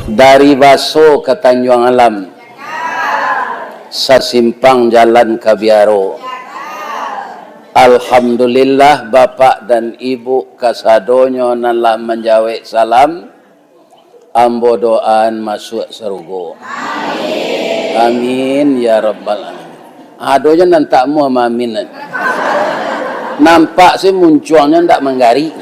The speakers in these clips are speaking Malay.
Dari Baso ke Tanjung Alam, sasimpang jalan Kabiaro. Alhamdulillah bapak dan ibu kasadonyo nalah menjawab salam. Ambo doaan masuk surga. Amin ya rabbal alamin. Adonya nantak mu amin. Nampak sih munculnya ndak menggari.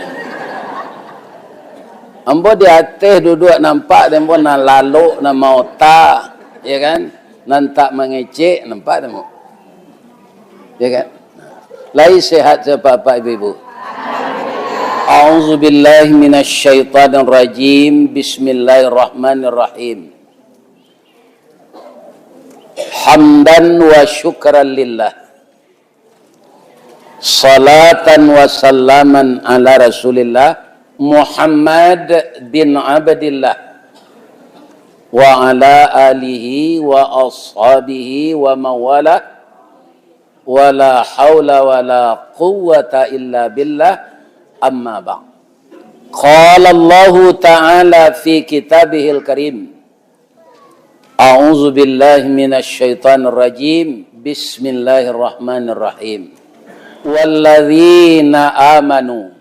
Ambo di atas duduk nampak dan pun nak lalu nak mau tak, ya kan? Nantak mengecek nampak demo. Ya kan? Lai sehat bapak ibu. A'udzubillahi minasyaitonir rajim. Bismillahirrahmanirrahim. Hamdan wa syukran lillah. Salatan wa salaman ala Rasulillah Muhammad bin Abdillah wa ala alihi wa ashabihi wa mawala wa la hawla wa la quwwata illa billah amma ba'd. Qala Allah ta'ala fi kitabihil karim. A'udzu billahi minasy syaithanir rajim. Bismillahirrahmanirrahim. Walladzina amanu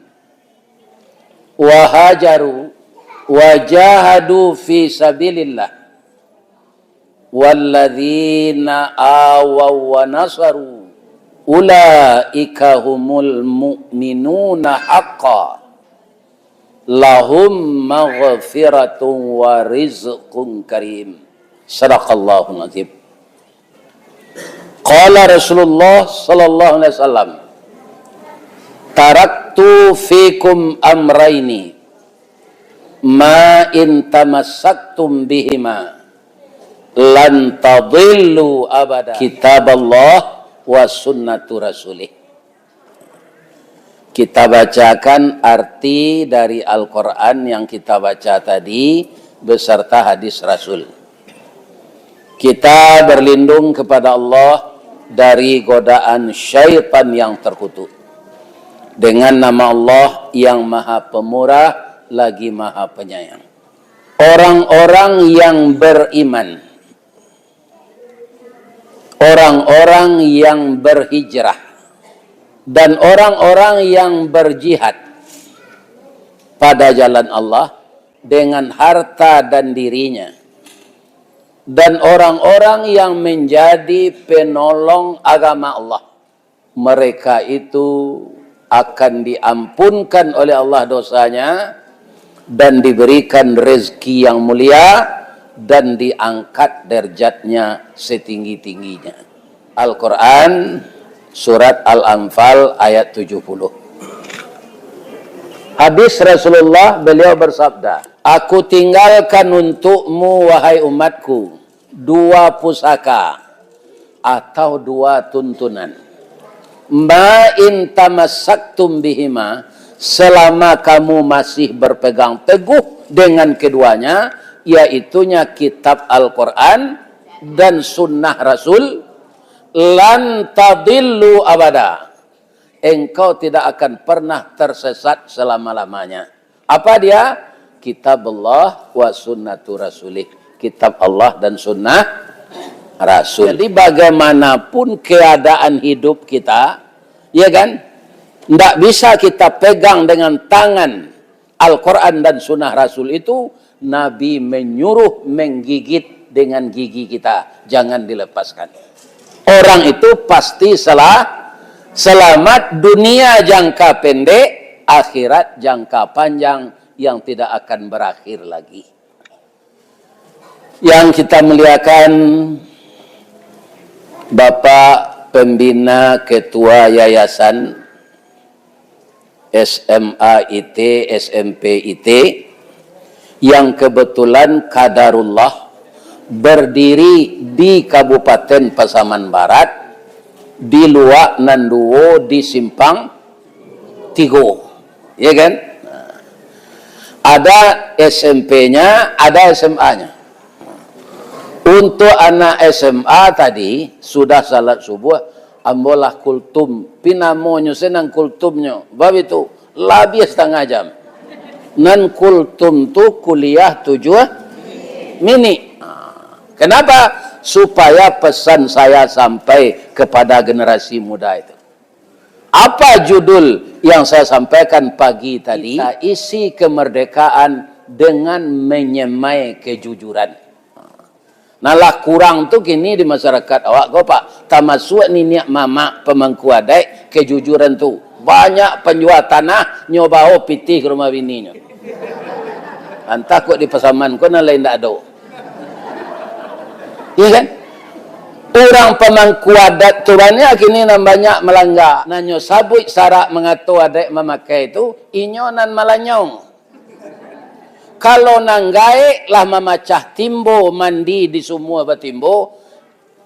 wa hajaru wa jahadu fi sabilillah walladzina awaw wa nasaru ulaika humul mu'minuna haqqan lahum maghfiratun wa rizqun karim. Sadaqallahul azim. Qala Rasulullah sallallahu alaihi wasallam, taraktu fikum amraini ma in tamassaktum bihima lan tadillu abada, kitab Allah wa sunnatu rasulih. Kita bacakan arti dari Al-Quran yang kita baca tadi beserta hadis Rasul. Kita berlindung kepada Allah dari godaan syaitan yang terkutuk dengan nama Allah yang Maha Pemurah lagi Maha Penyayang. Orang-orang yang beriman, orang-orang yang berhijrah, dan orang-orang yang berjihad pada jalan Allah dengan harta dan dirinya, dan orang-orang yang menjadi penolong agama Allah, mereka itu akan diampunkan oleh Allah dosanya dan diberikan rezeki yang mulia dan diangkat derajatnya setinggi-tingginya. Al-Quran surat Al-Anfal ayat 70. Hadis Rasulullah, beliau bersabda, aku tinggalkan untukmu wahai umatku dua pusaka atau dua tuntunan. Ma in tamassaktum bihima, selama kamu masih berpegang teguh dengan keduanya, yaitunya kitab Al-Quran dan sunnah Rasul, lan tadillu abada, engkau tidak akan pernah tersesat selama-lamanya. Apa dia? Kitab Allah wa sunnatu rasulih, kitab Allah dan sunnah Rasul. Jadi bagaimanapun keadaan hidup kita, ya kan, tidak bisa kita pegang dengan tangan Al-Quran dan sunnah Rasul itu. Nabi menyuruh menggigit dengan gigi kita, jangan dilepaskan. Orang itu pasti selamat dunia jangka pendek, akhirat jangka panjang yang tidak akan berakhir lagi. Yang kita muliakan Bapak Pembina Ketua Yayasan SMA IT, SMP IT, yang kebetulan qadarullah berdiri di Kabupaten Pasaman Barat, di Luak Nanduwo, di Simpang Tigo, ya kan? Ada SMP-nya, ada SMA-nya. Untuk anak SMA tadi sudah salat subuh, ambolah kultum, pinamonyo senang kultumnyo, bab itu lebih setengah jam. Nan kultum tu kuliah 7 mini. Kenapa? Supaya pesan saya sampai kepada generasi muda itu. Apa judul yang saya sampaikan pagi tadi? Kita isi kemerdekaan dengan menyemai kejujuran. Nalah kurang tu kini di masyarakat awak kau pak. Tamasuk ni niat mama pemangku adai kejujuran tu. Banyak penjual tanah nyoba pitih ke rumah bininya. Entah kok di pasaman kau lain tak ada. Iya kan? Orang pemangku adat turunnya kini banyak melanggar. Nanyo sabut syarat mengatur adat memakai itu, inyonan malanyong. Kalau nanggai lah memacah timbo mandi di semua batimbo,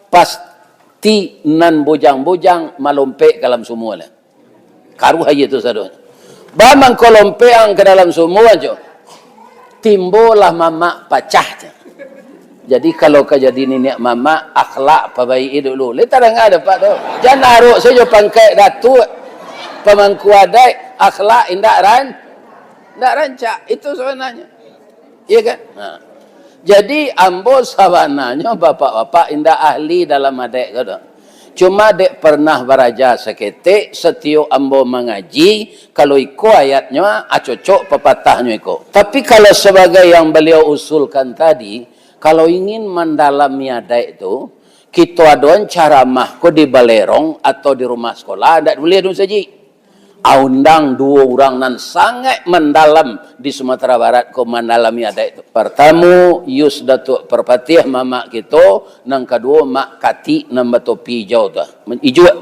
pasti nan bujang-bujang malumpek ke dalam semua lah. Karu aja itu sadonya. Bamang kolompeang ke dalam semua aja. Timbo lah mama pacah. Jadi kalau kejadian ini mama akhlak perbaiki dulu. Letak enggak ada pak tu. Jangan naruh saja pangkai datuk pemangku adat akhlak indak rancak. Itu sebenarnya. Iya kan? Nah. Jadi ambo sabananya bapak-bapak indak ahli dalam adat kata. Cuma dek pernah beraja seketik setiap ambo mengaji kalau iko ayatnya acocok pepatahnya iko. Tapi kalau sebagai yang beliau usulkan tadi, kalau ingin mendalami adat itu, kita ada cara mahko di balerong atau di rumah sekolah, tidak boleh dong saja. Undang dua orang nan sangat mendalam di Sumatera Barat ko mendalami adat itu. Pertama, Yus Datuk Perpatih mama kita, nang kedua mak kati nang batopi hijau tu. Hijau.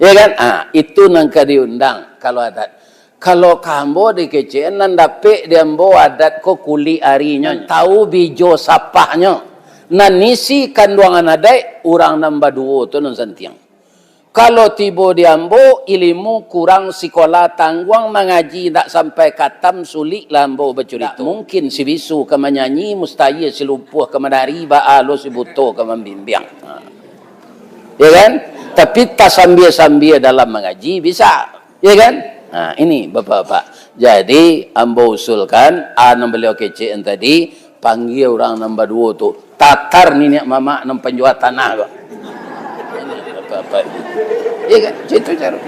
Ya kan? Itu nang diundang kalau adat. Kalau kambo di kecil nan dapik diambo adat ko kuli arinya tahu bijo sapahnya nan nisi kanduangan adat orang nambah dua tu nan santiang. Kalau tibo diambo ilmu kurang sekolah tangguang mengaji tak sampai katam sulit lambo bercerita. Mungkin si bisu ke menyanyi mustahil si lupuh ke menari baalo si buto ke membimbing. Ya kan? Tapi tak sambil-sambil dalam mengaji bisa. Ya kan? Nah, ini bapak-bapak. Jadi, ambo usulkan, beliau kecil yang tadi, panggil orang nombor 2 tu. Tatar ni niat mama nam penjual tanah. Ini bapak-bapak. Iya kan? Itu cara.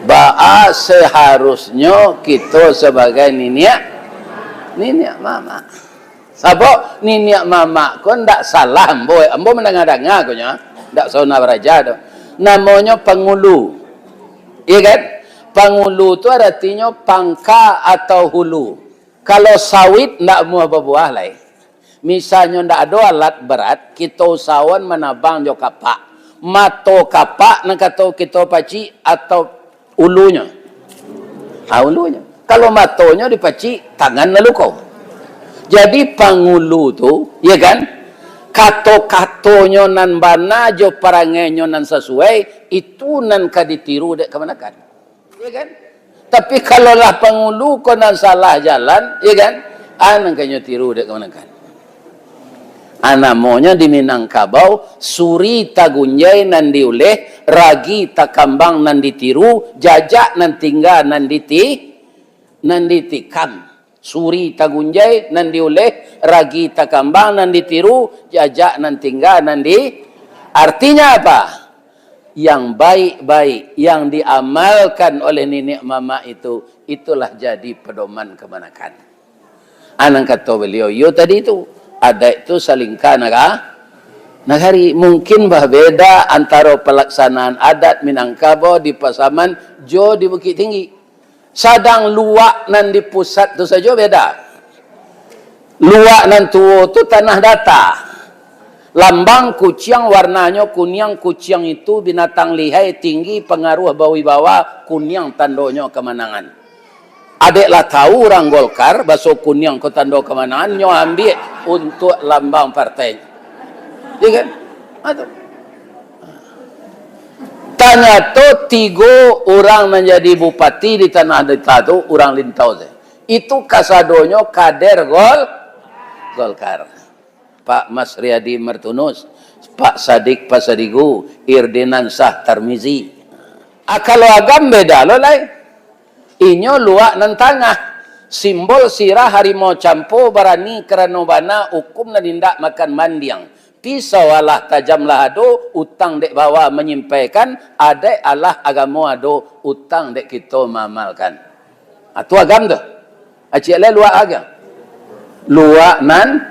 Ba'a seharusnya kita sebagai niniak mama. Sebab niniak mama kau ndak salah ambo. Ambo mendengar-dengar kau nya. Ndak sauna beraja tu. Namanya pengulu. Iya kan? Pangulu tu artinya pangka atau hulu. Kalau sawit ndak mau berbuah lai. Misalnya ndak ada alat berat, kita usahawan menabang jo kapak. Mato kapak nak kata kita paci atau ulunya. Ulunya. Kalau matonya dipaci, tangan lalu kau. Jadi pangulu tu, ya kan? Kato-katonya nan bana jo parangenya nan sesuai, itu nan kaditiru dek kemanakan. Ya kan? Tapi kalau lah pengulu kau nan salah jalan, ya kan? Anang kanyo tiru dek kemana kan? Anamonya di Minangkabau, suri tagunjai nan diuleh, ragi takambang nan ditiru, jajak nan tinggal nan ditikam. Suri tagunjai nan diuleh, ragi takambang nan ditiru, jajak nan tinggal nan di. Artinya apa? Yang baik-baik yang diamalkan oleh nenek mama itu, itulah jadi pedoman kemanakan. Anang kata beliau, yo tadi itu ada itu salingka nagari mungkin berbeda antara pelaksanaan adat Minangkabau di Pasaman jo di Bukit Tinggi. Sadang luak nan di pusat tu saja beda. Luak nan tuo tu tanah data. Lambang kucing warnanya kuning, kucing itu binatang lihai tinggi pengaruh bawi-bawa kuning tandonya kemenangan. Adeklah tahu orang Golkar baso kuning ke tando kemenangan nyo ambil untuk lambang partai. Ya kan? Atau tanya tu 3 orang menjadi bupati di tanah data tu orang lintau je. Itu kasadonyo kader Golkar. Pak Mas Riyadi Martunus, Pak Sadik Pasadigu, Irdinan Sah Tarmizi. Kalau agam beda lo lai. Inyo luak nan tangah. Simbol sirah harimau campur berani kerana bana hukum na nindak makan mandiang. Pisau alah tajamlah ado, utang dek bawa menyimpaikan, adek alah agama ado, utang dek kita mamalkan. Itu agam tu. Acik le luak agam. Luak nan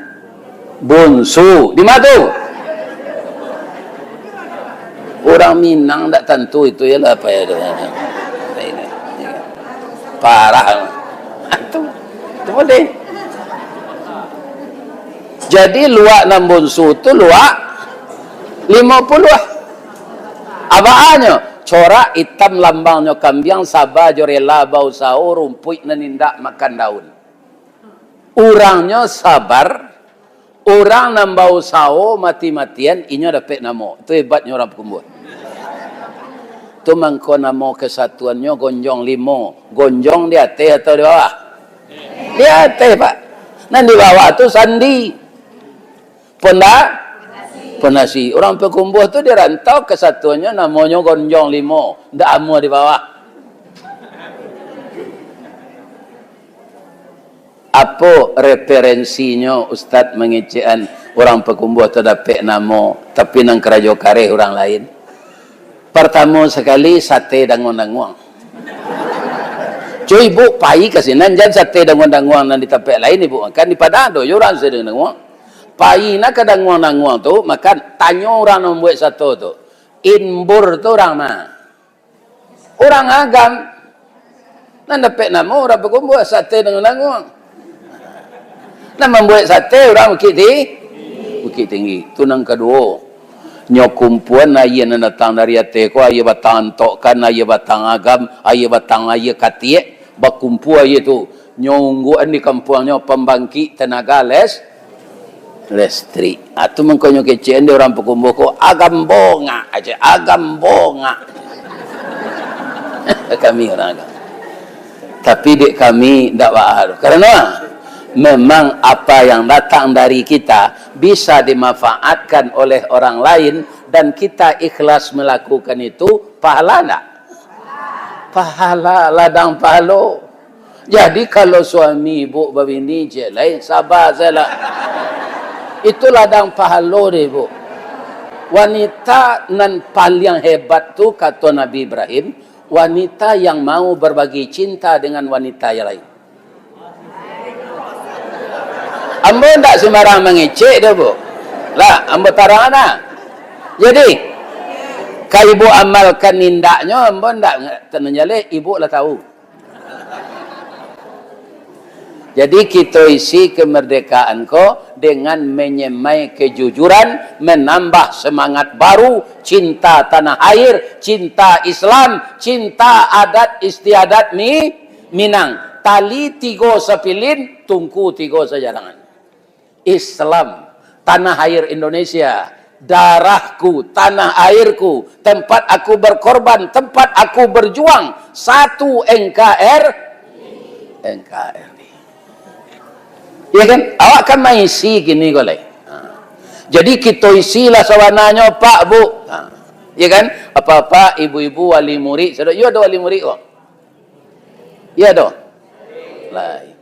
bunsu. Di mana tu? Orang Minang tak tentu itu ya lah apa ya. Parah. Itu boleh. Jadi luak nan bunsu tu luak 50. Abaannya corak hitam lambangnya kambing sabah jorela bau sao rumput nanindak makan daun. Orangnya sabar, orang nan bau sao mati-matian inya dapat namo. Itu hebatnya orang Pekumbuh. Itu mangko namo kesatuannya gonjong limo. Gonjong di atas atau di bawah? Di atas, Pak. Nan di bawah tu sandi. Ponasi. Orang Pekumbuh tu dia rantau kesatuannya namanya gonjong limo. Ndak amo di bawah. Apa referensinya Ustaz mengecekan orang Pekumbuh tu dapat nama tapi nang kerajo kareh orang lain? Pertama sekali sate danguang-danguang. Cuy ibu pai kasinan jan sate danguang-danguang nan di tempat lain ibu makan di Padang do yo orang sedang danguang. Pai nak danguang-danguang tu makan tanya orang yang buat satu tu. Inbur tu orang mana? Orang agam. Nan dapat nama orang Pekumbuh sate danguang-danguang. Nan membuat sate orang Bukit Tinggi. Tu nang kedua. Nyokumpuan ayah nan datang dari ate ko ayah batang antokkan ayah batang agam ayah batang ayah katiek bakumpu ayah tu nyungguan di kampungnya pembangkit tenaga listrik. Atu mengkonyo kecen dia orang Pekumbuh ko agam bonga aja agam bonga. Kami orang agam. Tapi dek kami ndak bahar. Karena memang apa yang datang dari kita bisa dimanfaatkan oleh orang lain dan kita ikhlas melakukan itu, pahala enggak? Pahala, ladang pahalo. Jadi kalau suami ibu babini je lain sabar salah. Itu ladang pahalo deh ibu. Wanita nan paling hebat tu kata Nabi Ibrahim, wanita yang mau berbagi cinta dengan wanita yang lain. Ambo tak sembarang mengecek dia bu. Lah, ambo tarang ana. Jadi, kalau ibu amalkan nindaknya, ambo tak tenanyale, ibu lah tahu. Jadi kita isi kemerdekaan ko dengan menyemai kejujuran, menambah semangat baru, cinta tanah air, cinta Islam, cinta adat istiadat Minang. Tali tiga sepilin, tungku tiga sejarangan. Islam, tanah air Indonesia, darahku, tanah airku, tempat aku berkorban, tempat aku berjuang, satu NKRI. Ya kan? Awak kan maisi gini golek. Jadi kita isilah sawananya Pak Bu. Ya kan? Apa-apa ibu-ibu wali murid, ya ada wali murid kok. Ya ada. Lah.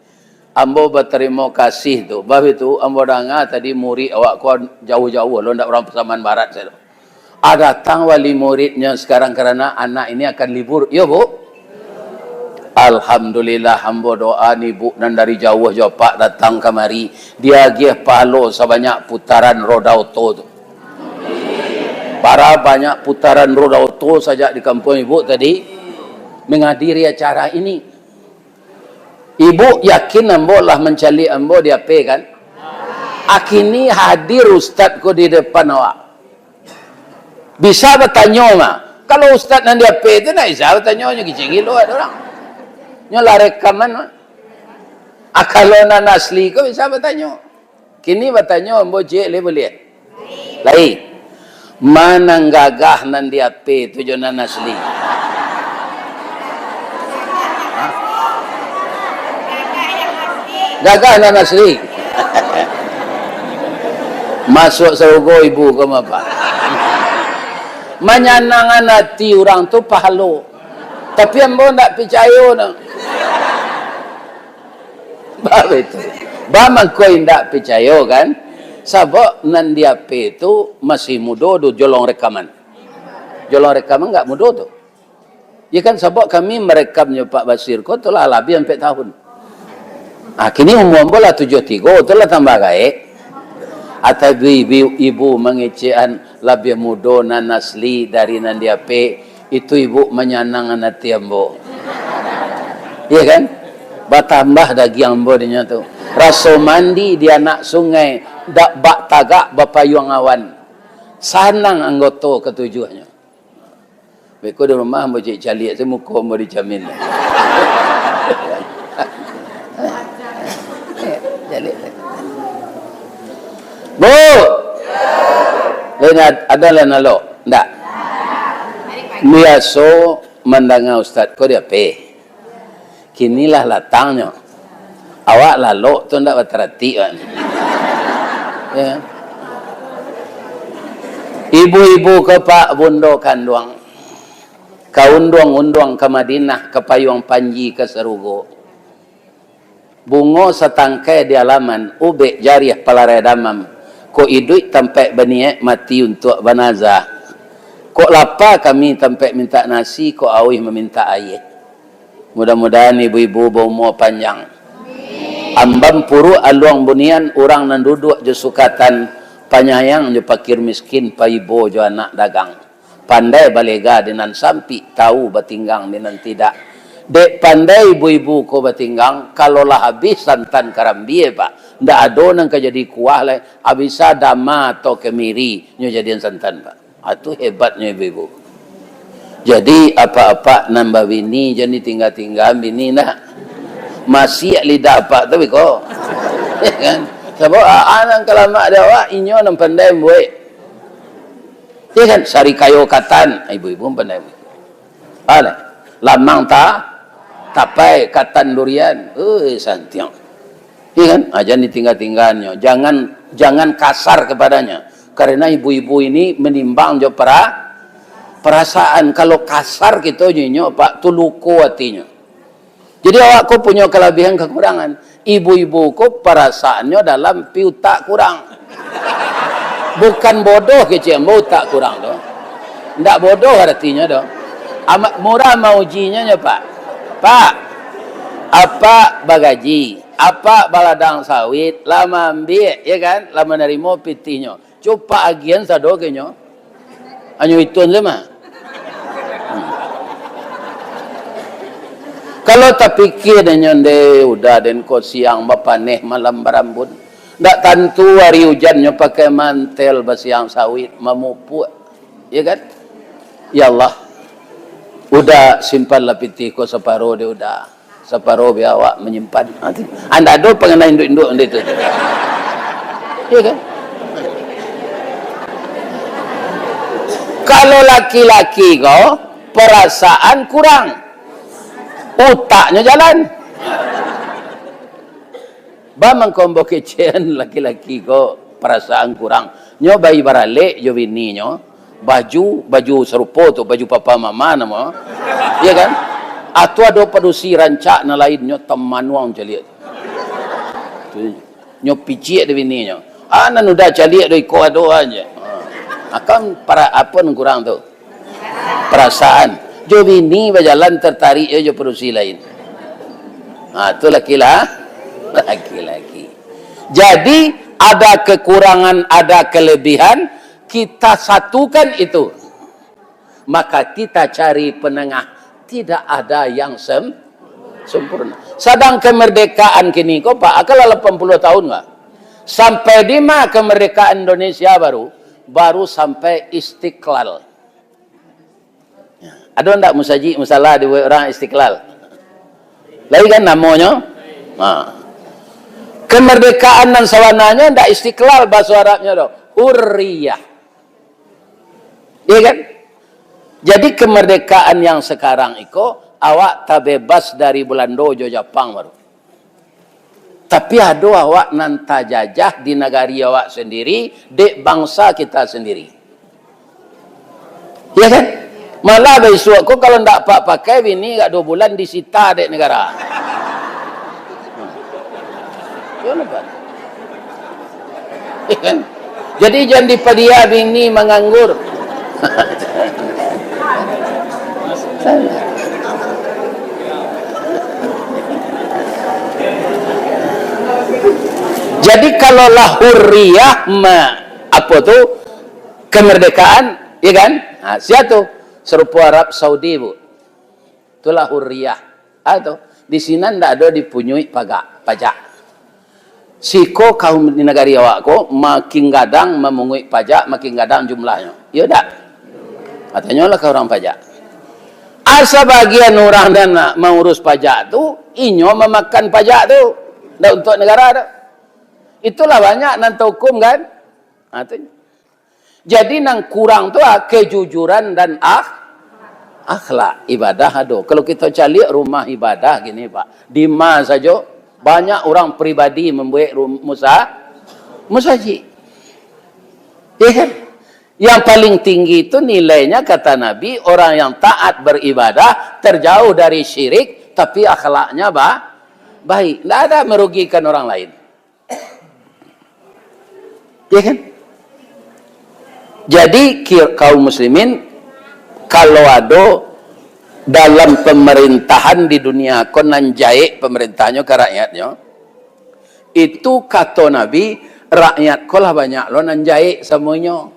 Ambo berterima kasih tu. Bab itu ambo dengar tadi murid awak kau jauh-jauh lo ndak orang Pasaman Barat saya. Ada datang wali muridnya sekarang karena anak ini akan libur. Ya Bu. Alhamdulillah ambo doa ni Bu dan dari jauh Pak datang kemari. Dia gih palo sebanyak putaran roda auto tu. Para banyak putaran roda auto saja di kampung Ibu tadi menghadiri acara ini. Ibu yakin ambo lah mencari ambo di AP kan? Akini hadir ustaz ko di depan awak. Bisa bertanya mah. Kalau ustaz nan di AP itu nak bisa bertanya nya gilo ada orang. Nya lah rekaman mah. Kalau nan asli ko bisa bertanya. Kini bertanya ambo je le boleh. Lain. Mana gagah nan di AP itu jo nan asli. Gagah nan asli. Masuk surga ibu ke apa? Menyenangkan hati orang tu pahala. Tapi ambo tak percaya nak. Betul. Bama ko indak percaya kan? Sabok nan dia itu masih muda do jolong rekaman. Jolong rekaman enggak muda tu. Ya kan sabok kami merekamnya Pak Basir ko tu lah lebih sampai tahun. Kini umur bola 73 tu lah tambah gaek. Atau ibu mengecehan lebih muda nan asli dari nan dia itu ibu menyanang anak tiambo. Iya kan? Batambah dagi ambo dinya tu. Raso mandi di anak sungai dak bak tagak bapayuang awan. Sanang anggota ketujuhnya. Beko di rumah ambo cik caliak saya muka ambo dijamin. Bu. Ada lain nalo? Ndak. Biasa mendengar ustaz ko dia kinilah latangnya. Awak lalu tu ndak berterati kan. Ya. Ibu-ibu ke Pak Bundo Kanduang. Kaunduang-unduang ke Madinah, ke Payung Panji ke Serugo. Bungo setangkai di halaman, ubek jariah palarai damam. Ko iduk tampai beniek mati untuk banazah. Kok lapar kami tampai minta nasi, kok awih meminta air. Mudah-mudahan ibu-ibu berumur panjang. Ambam puru aluang bunian orang nan duduk je sukatan panyayang je pakir miskin pa ibu je anak dagang. Pandai balega dengan sampi tahu batinggang dengan tidak. Dek pandai ibu-ibu ko batinggang kalau lah habis santan karambie pak. Ndak ada nang kejadi kuah lah abisa dama atau kemiri nyo jadian santan pak. Itu hebatnya ibu-ibu. Jadi apa-apa nambah bini jadi tinggal-tinggal bini nak masih lidah apa tapi kok ya kan sebab anak kelamak dia awak inyo nang pandai buat ya kan sari kayu katan ibu-ibu pandai ada lamang tapai katan durian santiang ya kan aja ditinggal-tinggalnya jangan kasar kepadanya karena ibu-ibu ini menimbang jo perasaan kalau kasar gitu nyo pak tu luko hatinya. Jadi awakku punya kelebihan kekurangan. Ibu-ibuku perasaannya dalam piutak kurang. Bukan bodoh kecil, tak kurang doh. Ndak bodoh artinya doh. Amat murah mau ujinya ya Pak. Pak, apa bagaji? Apa baladang sawit? Lama ambil, ya kan? Lama nerimo pitinya. Coba agian sado kenyo. Anyo itu lema. Kalau tak pikir dengan de udah den ko siang bapaneh malam berambut. Ndak tentu hari hujannya pakai mantel basiang sawit memupu. Ya kan? Ya Allah. Udah simpanlah piti ko separuh dia udah. Separuh biar awak menyimpan. Anda ada pengenai induk-induk itu. Ya kan? Kalau laki-laki kau perasaan kurang. Otaknya jalan. Bamang kombo kecean laki-laki ko perasaan kurang. Nyo bayi barale yo bini nyo baju serupa tu baju papa mama namo. Ya kan? Atau ada produksi rancak na lain nyo temanuang jaliat. Nyo picik de bini nyo. Anan udah jaliat do iko ado aja. Akan para apa yang kurang tu? Perasaan. Jo bini berjalan tertarik jo produksi lain. Itu laki-laki. Jadi ada kekurangan, ada kelebihan, kita satukan itu. Maka kita cari penengah. Tidak ada yang sempurna. Sedang kemerdekaan kini kok Pak, akal 80 tahun enggak? Sampai di mana kemerdekaan Indonesia baru sampai Istiqlal. Ada enggak musalah di orang Istiqlal? Lagi kan namanya? Kemerdekaan dan sawananya enggak Istiqlal bahasa Arabnya doh. Hurriyah. Iya kan? Jadi kemerdekaan yang sekarang itu awak tak bebas dari Belanda jo Jepang baru. Tapi ada awak nanta jajah di negari awak sendiri, dek bangsa kita sendiri. Iya kan? Malah besok kok kalau ndak pakai bini enggak 2 bulan disita dek negara. Yo lepas. Kan? Jadi jangan dipadia bini menganggur. Jadi kalau hurriyah apa tuh kemerdekaan, ya kan? Nah, siapa tuh? Serupa Arab Saudi, Bu. Itulah hurriyah. Atau di sini ndak ada dipunyai pajak. Siko kaum di negara awakku makin gadang memungut pajak, makin gadang jumlahnya. Ya tak? Katanya lah ke orang pajak. Asa bagian orang dan mengurus pajak tu, inyo memakan pajak tu. Ndak untuk negara tu. Itulah banyak nanti hukum kan? Jadi nang kurang tu kejujuran dan akhlak ibadah ada. Kalau kita cari rumah ibadah gini Pak, di mana saja banyak orang pribadi membuat musajid. Ya kan? Yang paling tinggi itu nilainya kata Nabi, orang yang taat beribadah terjauh dari syirik tapi akhlaknya baik. Tidak ada merugikan orang lain. Ya kan? Jadi kaum muslimin kalau ada dalam pemerintahan di dunia konan jahit pemerintahnya ke rakyatnya, itu kata Nabi, rakyat kolah banyak lo nan jahit semuanya.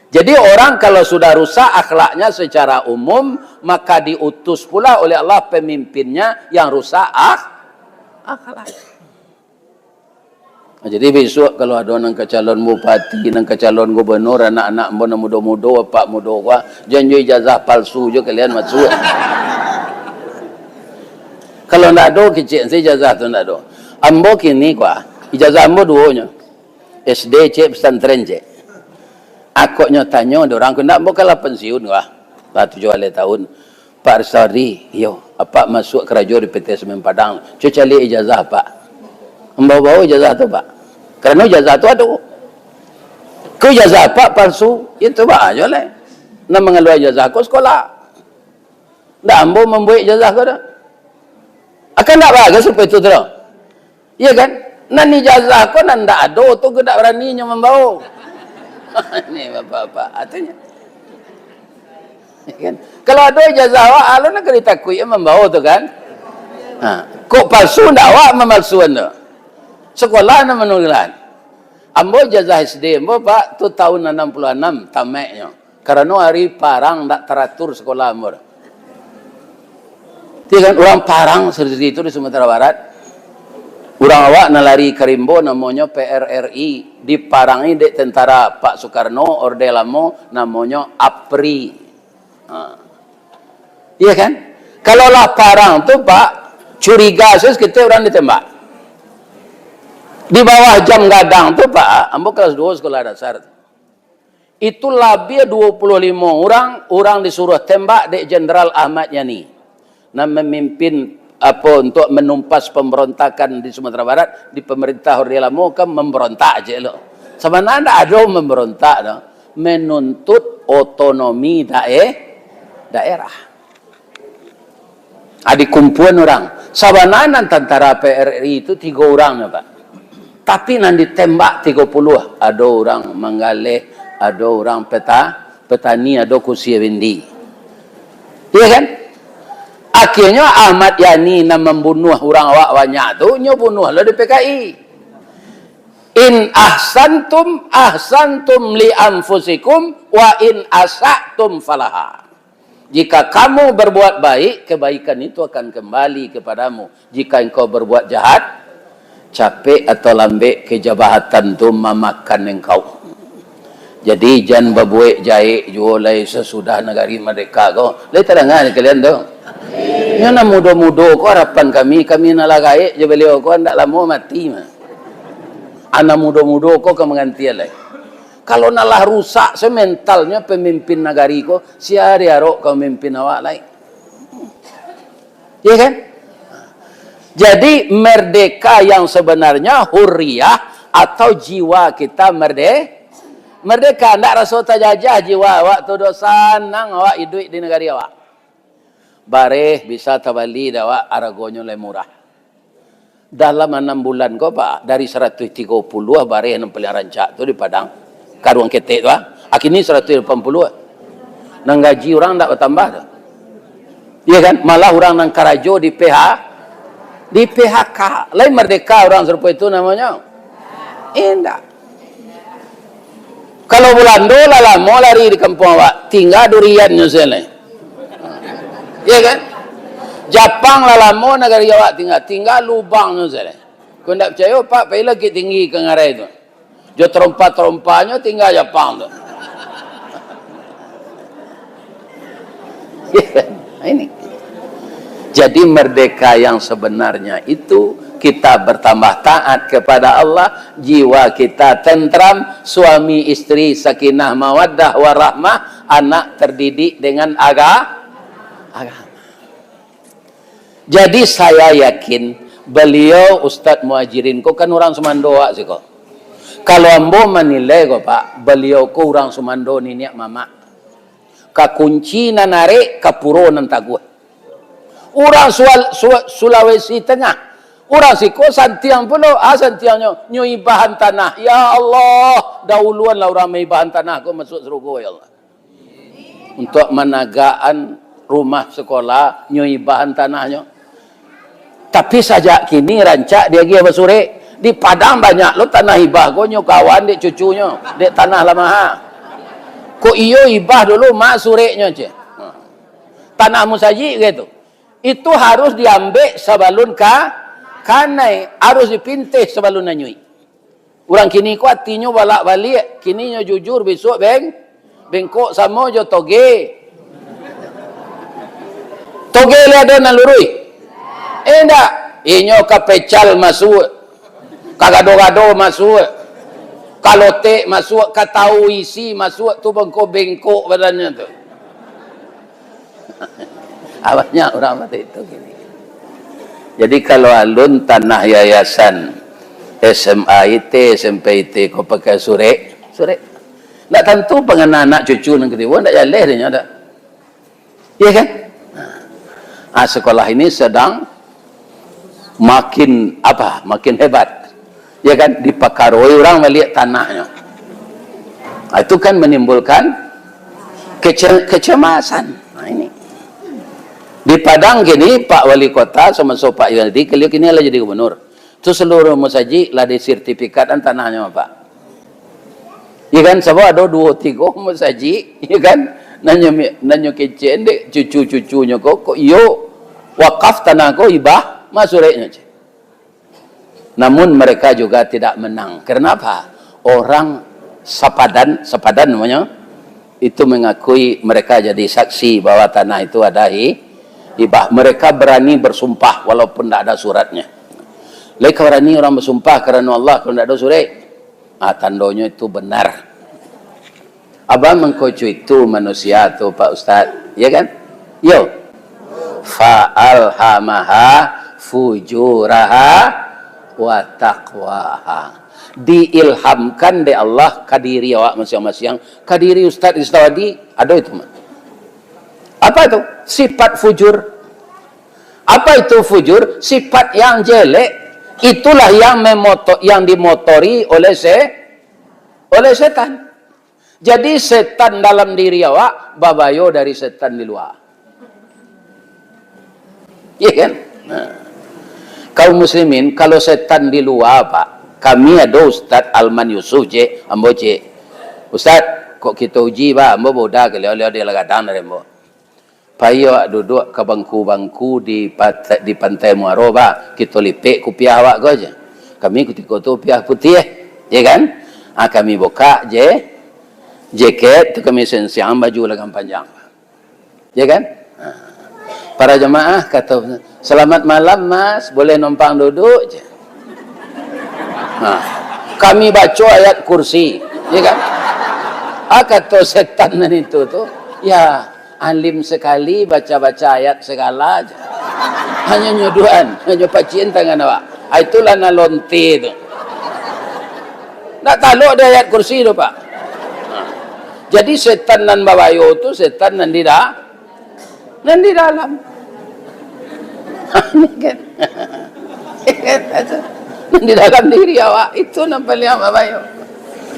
Jadi orang kalau sudah rusak akhlaknya secara umum, maka diutus pula oleh Allah pemimpinnya yang rusak akhlak. Jadi besok kalau ada nang calon bupati, nang calon gubernur, anak-anak bona muda-muda, pak muda janji ijazah palsu je kalian masuk. Kalau ndak ada kecil saya ijazah tu ndak ada. Ambo kini ijazah ambo duonya. SD cek pesantren cek. Akoknya tanya ada orang ku ndak ambo kalah pensiun Pak 7 tahun. Pak Arsari, yo, apa masuk kerja di PT Semen Padang. Cuci cari ijazah Pak. Membawa ijazah tu Pak. Kerana ijazah tu ada. Kau ijazah Pak palsu, itu Pak aja lah. Nak mengeluarkan ijazah kau sekolah. Ndak ambo membuat ijazah kau dah. Akan tak bagus supaya itu terus. Iya kan? Nan ijazah kau nan ndak ada tu kau tak beraninya membawa. Ini bapak-bapak artinya. Ya kan? Kalau ada ijazah awak, alun nak ditakui membawa tu kan? Kok palsu ndak awak memalsuan tu? Sekolah nak menulis. Ambo ijazah SD, ambo Pak tu tahun 66 tamatnya. Karena hari parang tak teratur sekolah ambo. Dia kan orang parang seperti itu di Sumatera Barat. Orang awak nalari Karimbo namanya PRRI, diparangi dek tentara Pak Soekarno Orde Lamo namanya APRI. Iya kan? Kalau lah parang tu Pak curiga kita orang ditembak. Di bawah jam gadang tu Pak, ambo kelas 2 sekolah dasar. Itu lebih 25 orang disuruh tembak dek Jenderal Ahmad Yani. Nah memimpin apa untuk menumpas pemberontakan di Sumatera Barat di pemerintah Orde Lamo kan memberontak aja lo. Sebenarnya ada memberontak no, menuntut otonomi daerah. Ada kumpulan orang. Sebenarnya tentara PRRI itu 3 orang ya Pak. Tapi nanti tembak 30. Ada orang Manggale, ada orang petani, ada Kusia Wendi. Iya kan? Akhirnya Ahmad Yani nak membunuh orang awak banyak tu, nyo bunuhlah di PKI. In ahsantum li anfusikum wa in asatum falaha. Jika kamu berbuat baik, kebaikan itu akan kembali kepadamu. Jika engkau berbuat jahat, capek atau lambek kejabatan tu memakan engkau. Jadi jangan berbuat jahit jualai sesudah negari merdeka kau. Lai terangan kalian tu. Nya na muda-muda ko harapan kami nak lagai je beliau ko ndak lama mati mah. Anak muda-muda ko ke menggantian lai. Kalau nalah rusak sementalnya pemimpin negari ko, siari arok kau memimpin awak lai. Ya kan? Jadi merdeka yang sebenarnya hurriyah atau jiwa kita merdeka. Tidak rasa terjajah jiwa awak tu senang awak hidup di negara awak. Bareh bisa tabali awak aragonya le murah. dalam 6 bulan kau pak dari 130 bareh yang paling rancak tu di Padang karuang ketek tu akhirnya 180 nang gaji orang tak bertambah tu. Iya kan, malah orang nang karajo di PHK lain merdeka orang serupa itu namanya indah. Kalau bulan dola mau lari di kampung awak tinggal durian New Zealand. Iya kan, Jepang lama negara awak tinggal lubang New Zealand. Kau tak percaya pak pergi lagi tinggi ke ngarai itu jo terompa-terompanya tinggal Jepang tu. Ini jadi merdeka yang sebenarnya itu kita bertambah taat kepada Allah, jiwa kita tentram, suami istri sakinah mawaddah warahmah, anak terdidik dengan agama. Jadi saya yakin beliau Ustadz Muhajirin kok kan orang Sumandoa sih kok. Kalau ambo menilai kok pak, beliau ko orang Sumando ni niak mama. Ka kunci nanare ka puro nan taguh. Orang Sulawesi Tengah. Orang siko santiang pula, santiangnya nyoi bahan tanah. Ya Allah, dahuluanlah orang mai bahan tanah ko masuk surga ya Allah. Untuk menagaan rumah sekolah nyoi bahan tanahnya. Tapi sajak kini rancak dia pergi bersore di Padang banyak lo tanah hibah ko nyo kawan dek cucunya dek tanah lama ha. Ko iyo hibah dulu mak sureknya je. Tanah musaji gitu. Itu harus diambil sebelum kanai harus dipintih sebelum nanyui. Orang kini ko hatinya balak-balik, kini nyo jujur besok bengkok sama jo toge. Toge le ada nalurui. Endak, inyo kapecal masuk. Kagado-gado masuk. Kalote masuk, katau isi masuk tu bengkok badannya tu. Awalnya orang mati itu gini. Jadi kalau alun tanah yayasan SMA IT, SMP IT kau pakai surek. Tak tentu pengen anak cucu nang kedua tak jaleh dia ada. Iya kan? Sekolah ini sedang makin hebat. Ya kan, dipakaroi orang melihat tanahnya. Itu kan menimbulkan kecemasan. Nah ini. Di Padang gini Pak Wali Kota sama Pak Yunadi kalian kini lah jadi gubernur. Itu seluruh musaji lah di sertifikatan tanahnya Pak. Ya kan, sebab ada 2-3 musaji, ya kan, nanyo kecen dek cucu-cucunya kok yo wakaf tanah kok ibah masureknya. Namun mereka juga tidak menang. Kenapa? Orang sepadan namanya itu mengakui mereka jadi saksi bahwa tanah itu ada hibah. Mereka berani bersumpah walaupun tidak ada suratnya. Mereka berani orang bersumpah kerana Allah kalau tidak ada surat. Tandanya itu benar. Abang mengkocu itu manusia tu Pak Ustaz, ya kan? Yo. Fa'alhamaha fujuraha wa taqwaha. Diilhamkan oleh Allah kadiri awak masing-masing. Kadiri Ustaz Istawadi ada itu mah. Apa itu? Sifat fujur. Apa itu fujur? Sifat yang jelek. Itulah yang dimotori oleh setan. Jadi setan dalam diri awak babayo dari setan di luar. Iya kan? Nah. Kaum muslimin kalau setan di luar Pak, kami ada Ustaz Alman Yusuf je, ambo je. Ustaz, kok kita uji Pak, ambo boda ke leo dia lagadang dari ambo. Payo duduk ke bangku-bangku di pantai Muaro Pak, kita lipik kupiah awak ko aja. Kami ketika tu piah putih, ya kan? Kami buka je jaket tu kami sensiang baju lengan panjang. Ya kan? Para jemaah kata, "Selamat malam Mas, boleh numpang duduk je." Kami baca ayat kursi, ya kan? Kata setan itu tu, ya alim sekali baca-baca ayat segala aja. Hanya nyuduhan, hanya pacien tangan awak. Itulah nalonti tu. Tak tahu ada ayat kursi tu Pak. Jadi setan nan babayo tu setan nan di dalam. Di dalam diri awak itu nampak lihat apa yo.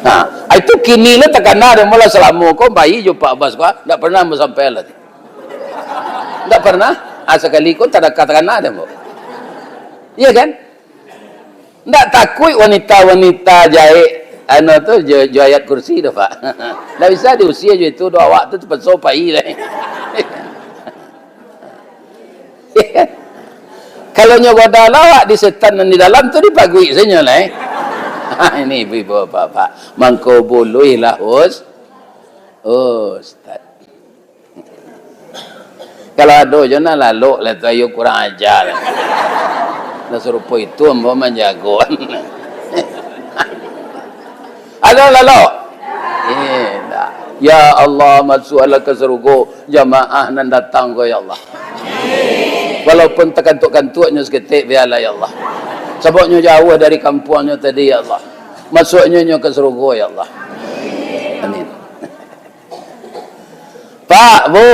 Nah, itu kini lah tekan ada mula selama kau bayi jumpa abas kau, tak pernah sampai lah. Tak pernah, sekali kau tak ada katakan ada mo. Iya kan? Tak takut wanita-wanita jahit anu tu jayat kursi dah pak. Tak bisa di usia je itu doa awak tu cepat sopai lah. Kalau nyogoda lawak di setan dan di dalam tu dipagui saja lah. Ini ibu bapak mangko boleh lah Ustaz. Kalau ada je nak lalu lah tu ayo kurang ajar. Dah serupa itu ambo menjago. Ada lalu. Tak. Ya Allah masuk ala ke surga jamaah nan datang ko ya Allah. Walaupun terkantuk-kantuknya seketik biarlah ya Allah. Sebabnya jauh dari kampungnya tadi ya Allah. Masuknya ke surga ya Allah. Amin. Pak, Bu.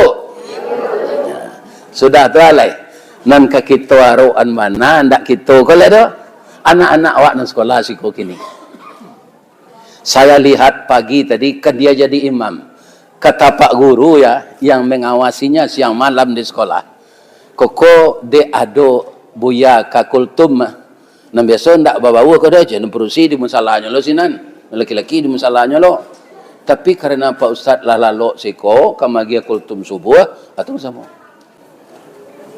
Sudah tu alai. Nan ka kita aruan mana ndak kita kalau ada anak-anak awak nan sekolah siko kini. Saya lihat pagi tadi kan dia jadi imam. Kata Pak Guru ya yang mengawasinya siang malam di sekolah. Koko de ado buya kakultum. Nam biasa ndak bawa ke dah je perusi di musalahnya lo sinan. Laki-laki di musalahnya lo. Tapi karena Pak Ustaz lah lalok siko kamagia kultum subuh atau sama.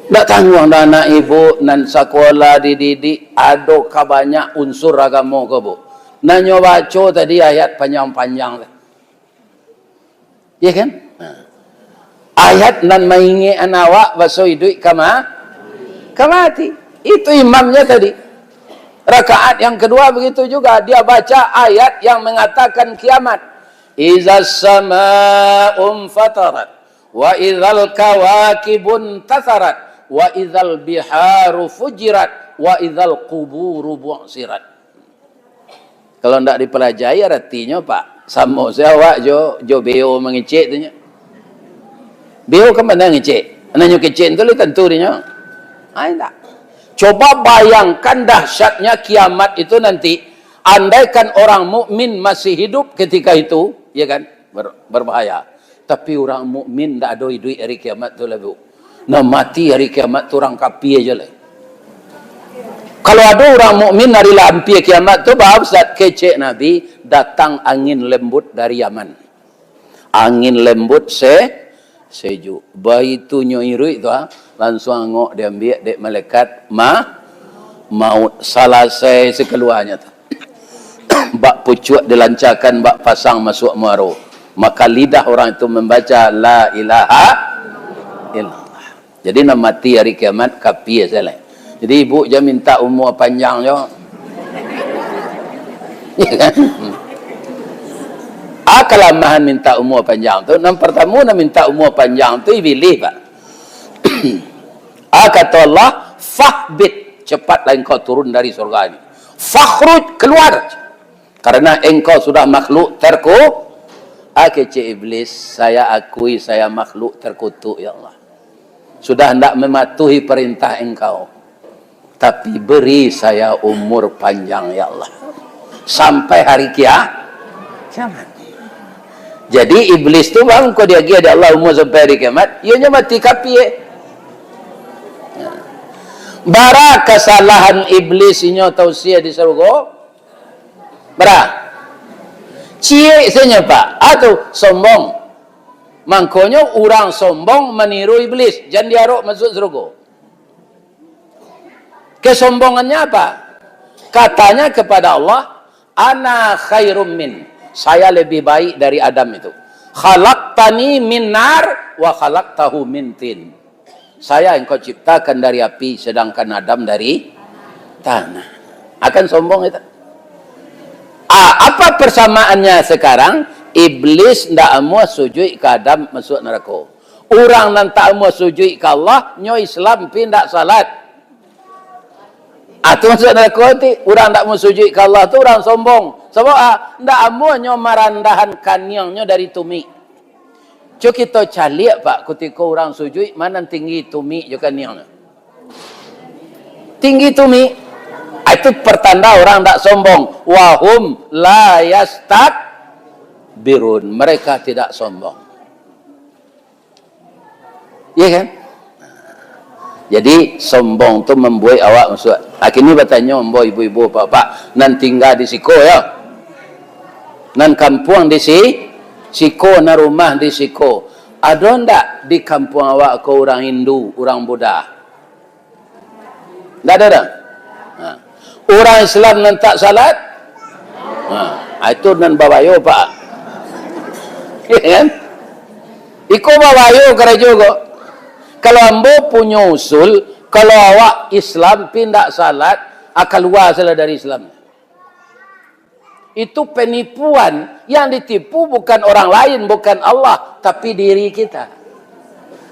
Ndak tanggung dah anak ibu nan sekolah dididik ado ka banyak unsur agama ke Bu. Nanyo baca tadi ayat panjang-panjang. Ya kan? Ayat nan maingi anawak baso hidup kamati. Itu imamnya tadi. Rakaat yang kedua begitu juga dia baca ayat yang mengatakan kiamat. Izas sama'um fatarat wa idzal kawakibun tasarat wa idzal biharu fujirat wa idzal quburu bu'sirat. Kalau ndak dipelajari artinya Pak, sama saya awak jo beo mengecek tu nya. Beo ke mana ngecek? Nanya kecek tu le tentu dia. Ai tak. Coba bayangkan dahsyatnya kiamat itu nanti. Andaikan orang mukmin masih hidup ketika itu, ya kan? Berbahaya. Tapi orang mukmin ndak ada hidup hari kiamat tu lah Bu. Nah mati hari kiamat tu orang kafir aja lah. Kalau ada orang mukmin hari lampi kiamat tu bahwa saat kecek Nabi datang angin lembut dari Yaman. Angin lembut sejuk. Bayi tu nyoirui tu langsung angok dia ambil dek malaikat maut salasai sekeluarnya tu. Bak pucuk dilancarkan bak pasang masuk muaro. Maka lidah orang itu membaca la ilaha illallah. Jadi nak mati hari kiamat kafir salah. Jadi ibu jangan minta umur panjang je. Ya kan? Kelemahan minta umur panjang tu. Yang pertama nak minta umur panjang tu iblis Pak. Kata Allah, fahbit, cepatlah engkau turun dari surga ini. Fakhruj, keluar. Karena engkau sudah makhluk kecik iblis, saya akui saya makhluk terkutuk ya Allah. Sudah hendak mematuhi perintah engkau. Tapi beri saya umur panjang ya Allah. Sampai hari kiamat. Jadi iblis tu bang kau dia ada Allah umur sampai hari kiamat, ianya mati kafir. Bara kesalahan iblis inyo tausiah di surga. Bara. Cie senya Pak, atau sombong. Mangkonyo orang sombong meniru iblis, jangan diarok masuk surga. Kesombongannya apa? Katanya kepada Allah, ana khairum min. Saya lebih baik dari Adam itu. Khalaqtani min nar wa khalaqtahu min tin. Saya engkau ciptakan dari api, sedangkan Adam dari tanah. Akan sombong itu. Apa persamaannya sekarang? Iblis ndak mau sujud ke Adam masuk neraka. Orang nan tak mau sujud ke Allah, nyo Islam pindah salat. Itu maksud neraka itu, orang tak mau sujud ke Allah tu orang sombong. Sebab tak amuannya merandahan kanyangnya dari tumi. Cuk kita calik Pak, ketika orang sujud, mana tinggi tumi je kanyangnya. Tinggi tumi. Itu pertanda orang tak sombong. Wahum la yastakbirun. Mereka tidak sombong. Iya kan? Jadi sombong tu membuat awak masuk. Akhirnya bertanya membuat ibu-ibu bapak nan tinggal di siko ya. Nan kampung di siko, na rumah di siko. Ada ndak di kampung awak ko orang Hindu, orang Buddha? Ndak ada dah. Orang Islam nan tak salat? Itu nan babayo pak. Ya kan? Iko babayo gereja ko. Kalau ambo punya usul, kalau awak Islam pindah salat, akan luar salah dari Islam. Itu penipuan. Yang ditipu bukan orang lain, bukan Allah, tapi diri kita.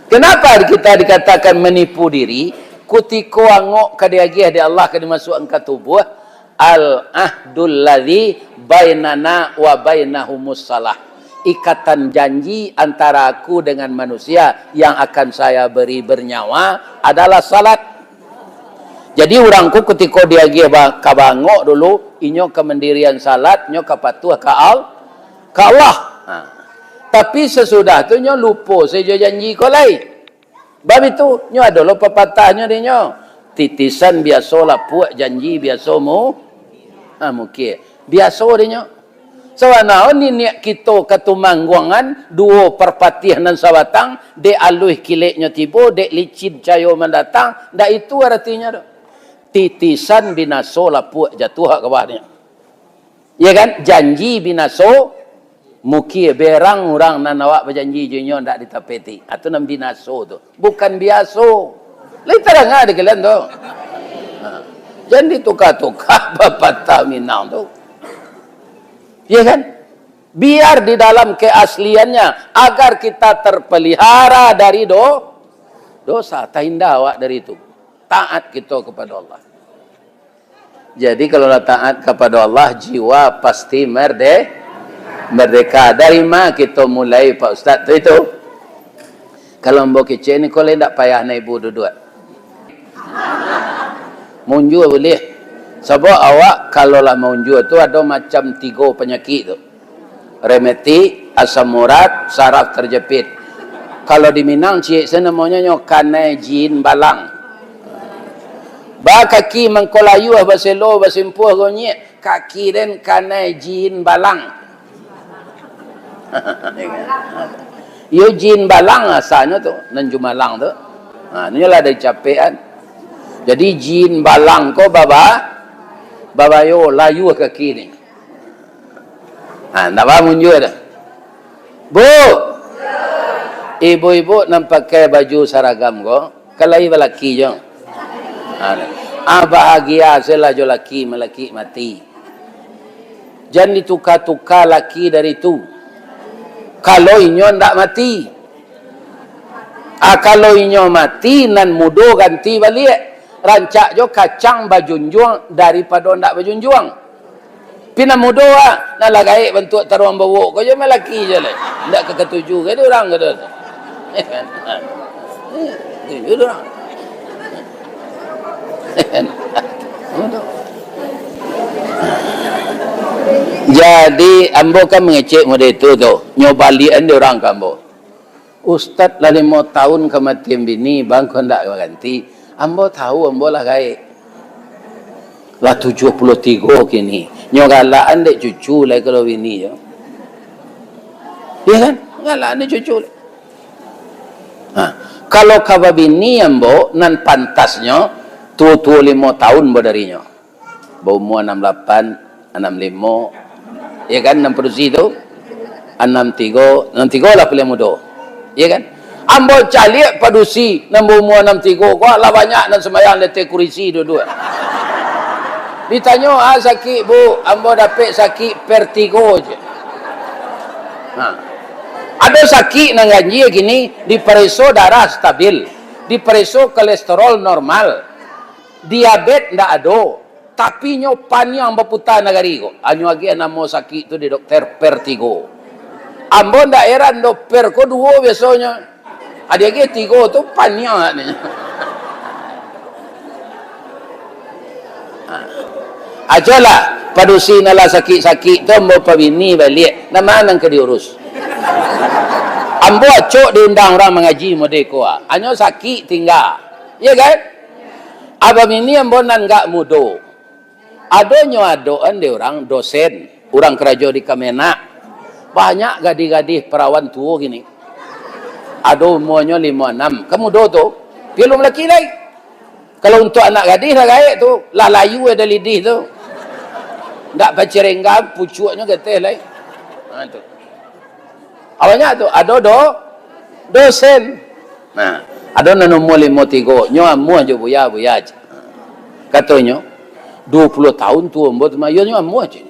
Kenapa kita dikatakan menipu diri? Kutiko angok kadiagih di Allah kadi masuk angka tubuh. Al-ahdul ladzi bainana wa bainahumus salah. Ikatan janji antara aku dengan manusia yang akan saya beri bernyawa adalah salat. Jadi orangku ketika dia kabangok dulu, inyo kemendirian salat, inyo kapatuh ke Allah. Tapi sesudah tu inyo lupa sejo janji ko lain. Bab itu inyo adalah pepatahnya dinyo. Titisan biasa lapuk janji biasa mungkin. Biasa dinyo. Sawana ni niat kita ketumangguangan dua perpatihan dan sabatang dek aluh kileknya tiba dek licin cayo mendatang dak itu artinya dah. Titisan binaso lapuk jatuh ke bawahnya. Ya kan? Janji binaso muki berang orang nan awak berjanji junyo ndak ditapeti. Atu nam binaso tu. Bukan biaso. Lai terang ada kalian tu. Jangan ditukar-tukar pepatah Minang tu. Ya kan? Biar di dalam keasliannya agar kita terpelihara dari dosa. Tak indah awak dari itu. Taat kita kepada Allah. Jadi kalau taat kepada Allah, jiwa pasti merdeka. Dari mana kita mulai Pak Ustaz itu? Kalau mbok kecil ni kau tak payah naik ibu duduk. Munjur boleh. Sebab awak kalau lah munjur tu ada macam 3 penyakit tu. Remeti, asam urat, saraf terjepit. Kalau di Minang cik saya namanya kanai jin balang. Ba kaki mengkolayu baselo basimpuh gonye kaki den kanai jin balang. Yo jin balang asalnya tu nan jumalang tu. Ni lah dari capean. Jadi jin balang ko babayo layu kaki ni. Nak bangun juga dah. Bu. Ibu-ibu nak pakai baju seragam ko. Kalau ibu lelaki je. Bahagia selah jo laki melaki mati. Jangan ditukar-tukar laki dari itu. Kalau inyo ndak mati. Kalau inyo mati nan mudo ganti balik. Rancak jo kacang bajunjuang daripada ndak bajunjuang. Pina mudo nak lagai bentuk taruang bawok ko je melaki je lah. Ndak ke ketujuh ke dia orang ke dia. Tujuh orang. Jadi ambo kan mengecek model itu tu. Nyobalian dia orang kan ambo. Ustaz lah 5 tahun kematian bini bang kau ndak ganti. Ambo tahu ambo lah gaik. Lah 73 kini. Nyogalaan dek cucu lah kalau bini je. Ya kan? Galaan dek cucu. Kalau kaba bini ambo nan pantasnya tua 5 tahun bodarinya. Umur 68, 65. Ya kan 60 itu. 63 lah paling muda. Ya kan? Ambo calik padusi nombor umur 63 kau lah banyak dan sembahyang letak kurisi dua-dua. Ditanya sakit bu, ambo dapat sakit vertigo je. Ada sakit nang ganji gini, diperiksa darah stabil, diperiksa kolesterol normal, diabetes ndak ada, tapi nyo panjang berputar negari ko. Anyo lagi nama sakit tu di dokter vertigo. Ambo ndak heran dokter ko 2 biasanya. Ada lagi 3 tu panjang ni. Ajolah padusi nala sakit-sakit tu ambo pabini balik. Nama nang ke diurus. Ambo acok diundang orang mengaji modeko. Anyo sakit tinggal. Ya kan? Abang ini ambo nan gak mudo. Adonyo adoan de orang dosen, orang kerja di Kemenak. Banyak gadis-gadis perawan tua gini. Ado umurnya 56. Kamu do tu? Belum laki lagi. Kalau untuk anak gadis lah gaik tu, lah layu ada lidih tu. Tak pacirenggam, pucuknya getih lagi. Ha tu. Awalnya tu, ada dosen. Nah, ada nan umur 53, nyo amuh je buya je. Katanya 20 tahun tu ambo tu mayo nyo amuh je.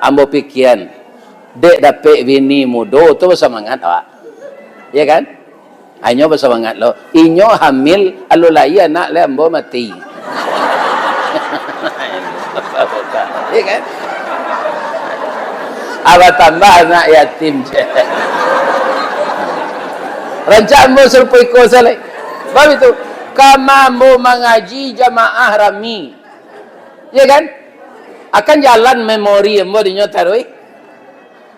Ambo pikiran dek dapet bini muda tu bersemangat awak. Ya kan? Inyo bersemangat lo. Inyo hamil alu lai anak le ambo mati. Ya kan? Abah tambah anak yatim je. Rancang mo serupa ikut salih. Sebab itu, kamamu mengaji jamaah rami. Ya kan? Akan jalan memori yang mau dinyotarui.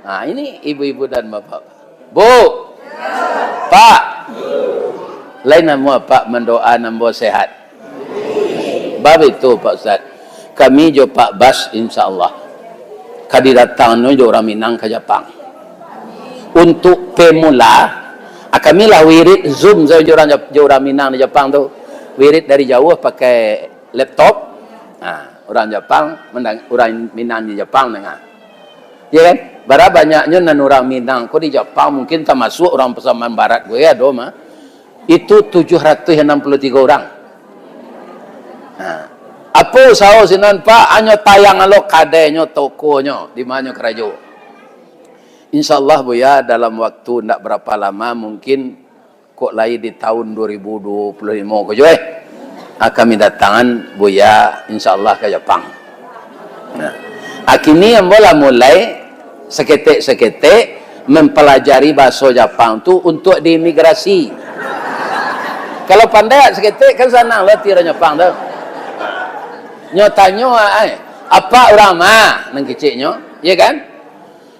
Nah, ini ibu-ibu dan bapak. Bu, Pak, lain nama Pak mendoa nambo sehat. Bab itu Pak Ustaz, kami jo Pak Bas insyaAllah. Kadi datang no jo orang Minang ke Jepang. Untuk pemula, kami lah wirid Zoom jo orang Minang di Jepang tu. Wirid dari jauh pakai laptop. Nah, orang Jepang, orang Minang di Jepang dengar. Ya kan? Bara banyaknya nan orang Minang ko di Jepang mungkin termasuk orang Pasaman Barat gue ya doma. Itu 763 orang. Nah, apa usaha sinan Pak anyo tayang alo kadenyo tokonyo di mana kerajo. Insyaallah Buya dalam waktu ndak berapa lama mungkin kok lain di tahun 2025 ko jo kami datangan Buya insyaallah ke Jepang. Nah, akini yang mulai seketik-seketik mempelajari bahasa Jepang tu untuk diimigrasi. Kalau pandai seketik kan senang lah tira Jepang tu. Nyotanyo apa orang mah nang keciknya, ya kan?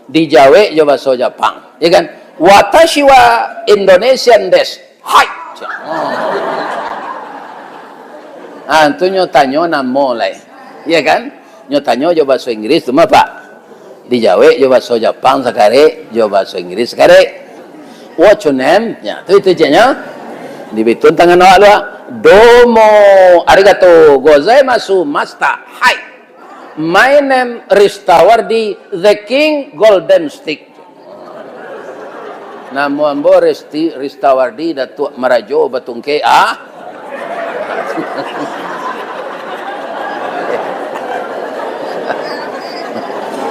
Dijawe jo bahasa Jepang, ya kan? Watashi wa Indonesian desu. Hai. Tu nyotanyo namo lai. Ya kan? Nyotanyo jo bahasa Inggris tu mah Pak. Dijawe jo bahasa Jepang sekare, jo bahasa Inggris sekare. What's your name? Ya, tu itu jenya. Dibitun tangan awak lu. Domo arigato gozaimasu master. Hai. My name Ristawardi the King Golden Stick. Namo ambo Ristawardi Datuk Marajo Batungke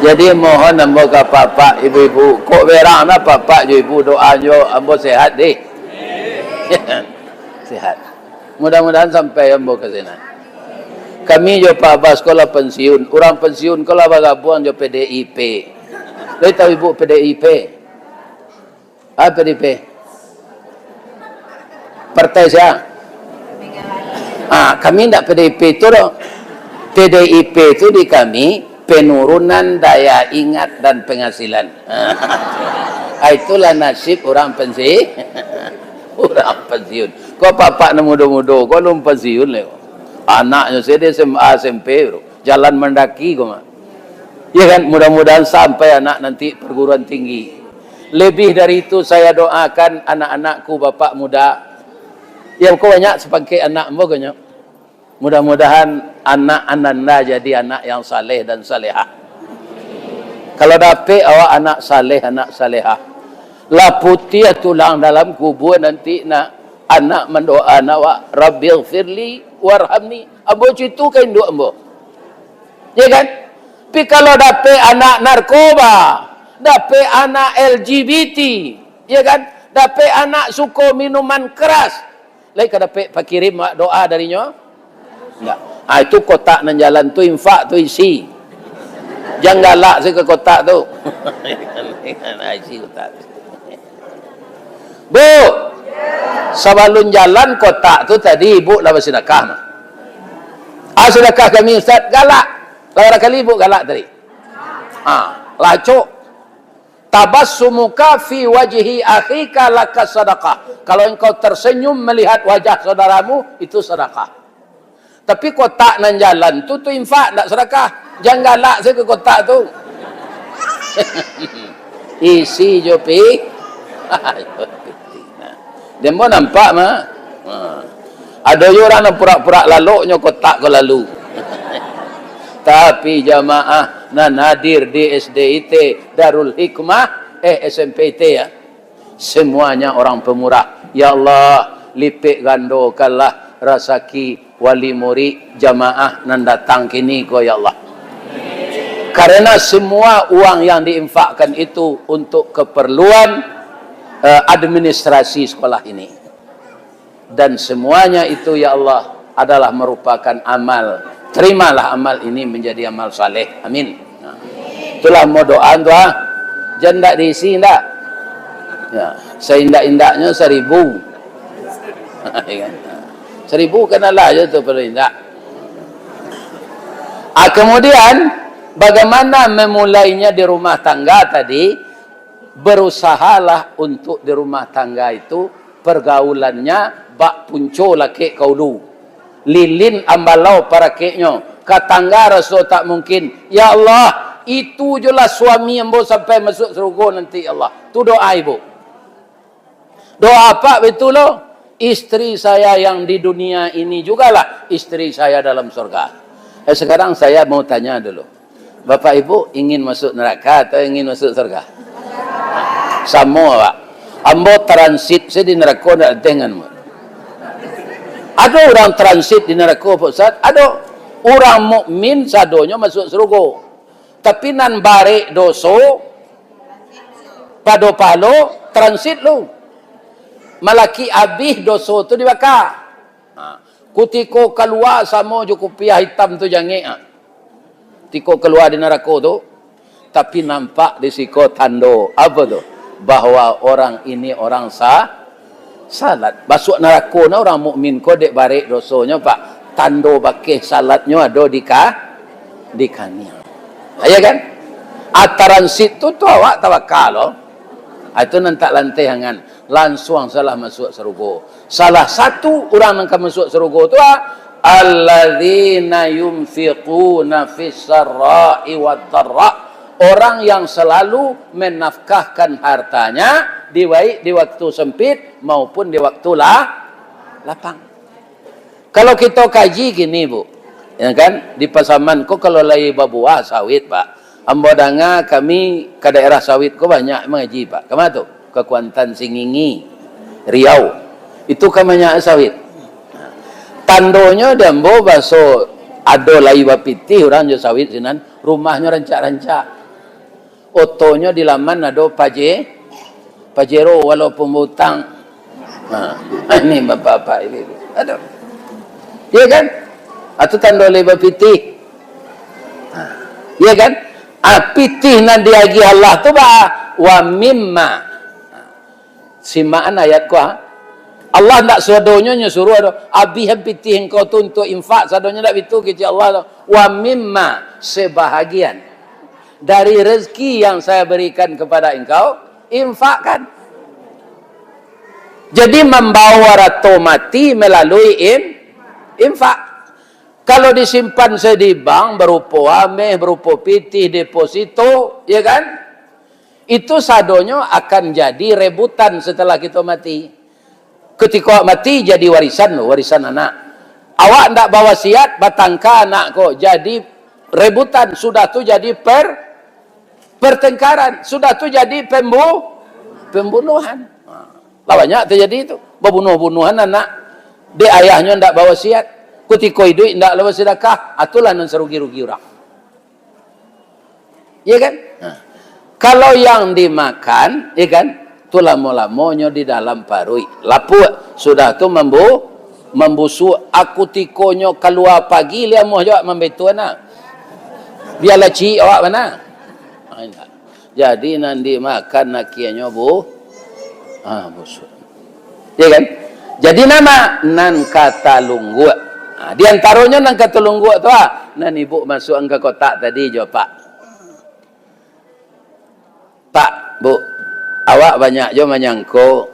Jadi mohon ambo ke bapak ibu-ibu kok berang na bapak ibu doa jo ambo sehat deh. Sehat. Mudah-mudahan sampai ambo ke sana. Kami jo Pak Bas sekolah pensiun, orang pensiun kalau vagabond jo PDIP. Lo tahu ibu PDIP? Apa PDIP? Partai siapa? Kami tidak PDIP itu loh. PDIP itu di kami penurunan daya ingat dan penghasilan. Itulah nasib orang pensiun. Orang pensiun. Kau bapak muda-muda, kau belum pensiun leh. Anaknya saya SMA SMP bro. Jalan mendaki kau mah. Ya kan, mudah-mudahan sampai anak nanti perguruan tinggi. Lebih dari itu saya doakan anak-anakku bapak muda. Ya kau banyak sepakai anak mboknya. Mudah-mudahan anak ananda jadi anak yang saleh dan salehah. Kalau dapet awak anak saleh, anak salehah. Lah putih tulang dalam kubur nanti nak anak mendoa awak Rabbighfirli warhamni. Ambo citu kan doa ambo. Ya kan? Tapi kalau dapet anak narkoba, dapet anak LGBT, ya kan? Dapet anak suka minuman keras. Lai ka dapet pakirim doa darinya? Enggak. Itu kotak nan jalan tu infak tu isi. Jangan galak saya ke kotak tu. Isi kotak. Bu. Sebelum jalan kotak tu tadi ibu lah bersedekah. sedekah kami Ustaz, galak. Berapa kali ibu galak tadi? Lacuk. Tabassumuka fi wajhi akhika laka sedekah. Kalau engkau tersenyum melihat wajah saudaramu, itu sedekah. Tapi kotak nan jalan tu infak, tak sedekah. Jangan galak saya ke kotak tu. Isi jopi. Dia pun nampak mah. Ada orang yang pura-pura laluknya kotak ke lalu. Tapi jamaah nan hadir di SDIT Darul Hikmah SMPT ya. Semuanya orang pemurah. Ya Allah, lipat gandokanlah rezeki wali murid jamaah nan datang kini ko ya Allah. Karena semua uang yang diinfakkan itu untuk keperluan administrasi sekolah ini. Dan semuanya itu ya Allah adalah merupakan amal. Terimalah amal ini menjadi amal saleh. Amin. Itulah mau doa tu. Jangan tak diisi tak? Ya, seindak-indaknya 1000. 1000 kenalah aja tu perlu indak. Kemudian bagaimana memulainya di rumah tangga tadi? Berusahalah untuk di rumah tangga itu pergaulannya bak punco laki kau du. Lilin ambalau para keknya. Katangga rasul tak mungkin. Ya Allah, itu jelah suami yang sampai masuk surga nanti Allah. Tu doa ibu. Doa apa betul lo? Istri saya yang di dunia ini jugalah istri saya dalam surga. Sekarang saya mau tanya dulu. Bapak ibu ingin masuk neraka atau ingin masuk surga? Sama pak. Ambo transit saya di neraka nak denganmu. Ada orang transit di neraka Pak Ustaz, ada orang mukmin sadonya masuk surga. Tapi nan bare doso pado-palo transit lu. Malaki abih doso tu dibakar. Kutiko keluar sama jo kopiah hitam tu jange. Tiko keluar di neraka tu, tapi nampak di siko tando apa tu? Bahwa orang ini orang salat. Masuk neraka na orang mukmin ko dek barik dosonya pak. Tando bakeh salatnya ada di kania. Ya kan? Transit tu awak tawakal loh. Itu nanti lantai hangan. Langsung salah masuk surga. Salah satu orang yang akan masuk surga tu alladzina yunfiquna fis sarra'i wad dharra. Orang yang selalu menafkahkan hartanya di waktu sempit maupun di waktu lapang. Kalau kita kaji gini bu, ya kan, di pasaman ko kalau lagi babuah sawit pak, ambodanga kami ke daerah sawit ko banyak mengaji pak. Kemana tu? Ke Kuantan Singingi, Riau. Itu kamanya sawit. Tandonya dambo baso ado lagi bapiti orang jo sawit sinan, rumahnya rancak-rancak. Otonya di laman ada pajero walaupun hutang. Ini bapak-bapak ini. Ada. Iya kan? Atau tanda leba pitih. Iya kan? Pitih nan diagi Allah tu ba wa mimma. Simaan ayat ku Allah tak sadonya nyuruh ada abihan pitih engkau tu untuk infak sadonya tak itu ke Allah wa mimma sebahagian dari rezeki yang saya berikan kepada engkau, infakkan. Jadi membawa ratu mati melalui infak. Kalau disimpan saya di bank berupa ameh, berupa pitih, deposito, ya kan? Itu sadonya akan jadi rebutan setelah kita mati. Ketika mati jadi warisan anak. Awak ndak bawa wasiat, batangka anak kok jadi rebutan, sudah tu jadi pertengkaran, sudah tu jadi pembunuhan. Banyak terjadi itu, berbunuh-bunuhan anak. Dia ayahnya ndak bawa wasiat, ketika hidup ndak bawa sedekah, atulah nan serugi-rugi orang. Ya kan? Kalau yang dimakan, ya kan? Tu lamo-lamonya di dalam parui. Lapu sudah tu membusuk aku tikonyo keluar pagi dia mau jawab membetu anak. Biarlah ci awak mana? Jadi nanti makan nakiannya busuk. Ya kan? Jadi nama nan kata lunggu. Di antaranya nang katulungguk tu nan ibu masuk ke kotak tadi jawab Pak. Pak, Bu, awak banyak je menyangko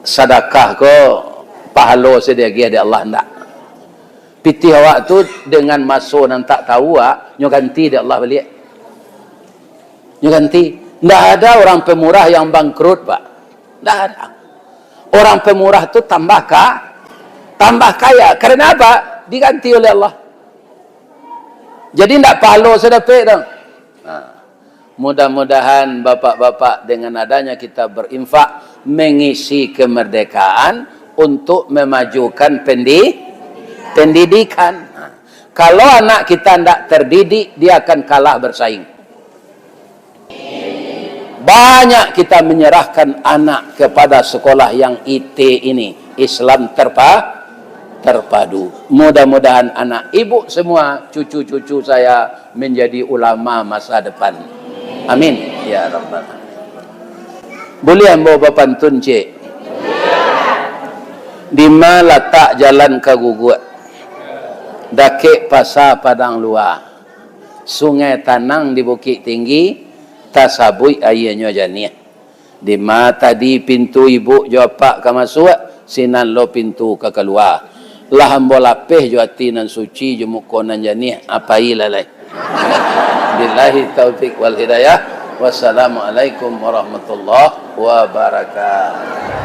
sedekah ko pahala sedegi ada Allah ndak. Piti awak tu dengan masuk nan tak tahu nyo ganti dia Allah balik. Nyo ganti. Ndak ada orang pemurah yang bangkrut, Pak. Ndak ada. Orang pemurah tu tambah kaya. Karena apa? Diganti oleh Allah. Jadi ndak pahala sedepek tu. Mudah-mudahan bapak-bapak dengan adanya kita berinfak mengisi kemerdekaan untuk memajukan pendidikan. Kalau anak kita tidak terdidik, dia akan kalah bersaing. Banyak kita menyerahkan anak kepada sekolah yang IT ini, Islam terpadu. Mudah-mudahan anak ibu semua, cucu-cucu saya menjadi ulama masa depan. Amin. Ya Rabbal Alamin. Boleh ambo bapantun cik? Di mana letak jalan ke gugut? Dakik pasar padang luar. Sungai Tanang di Bukit Tinggi, tasabui ayahnya janiah. Di mana tadi pintu ibu jawab Pak ke masuk, sinan lo pintu ke keluar. Lah ambo lapih jawati nan suci jemukonan janiah, apa ilalai. Billahi taufiq wal hidayah. Wassalamualaikum warahmatullahi wabarakatuh.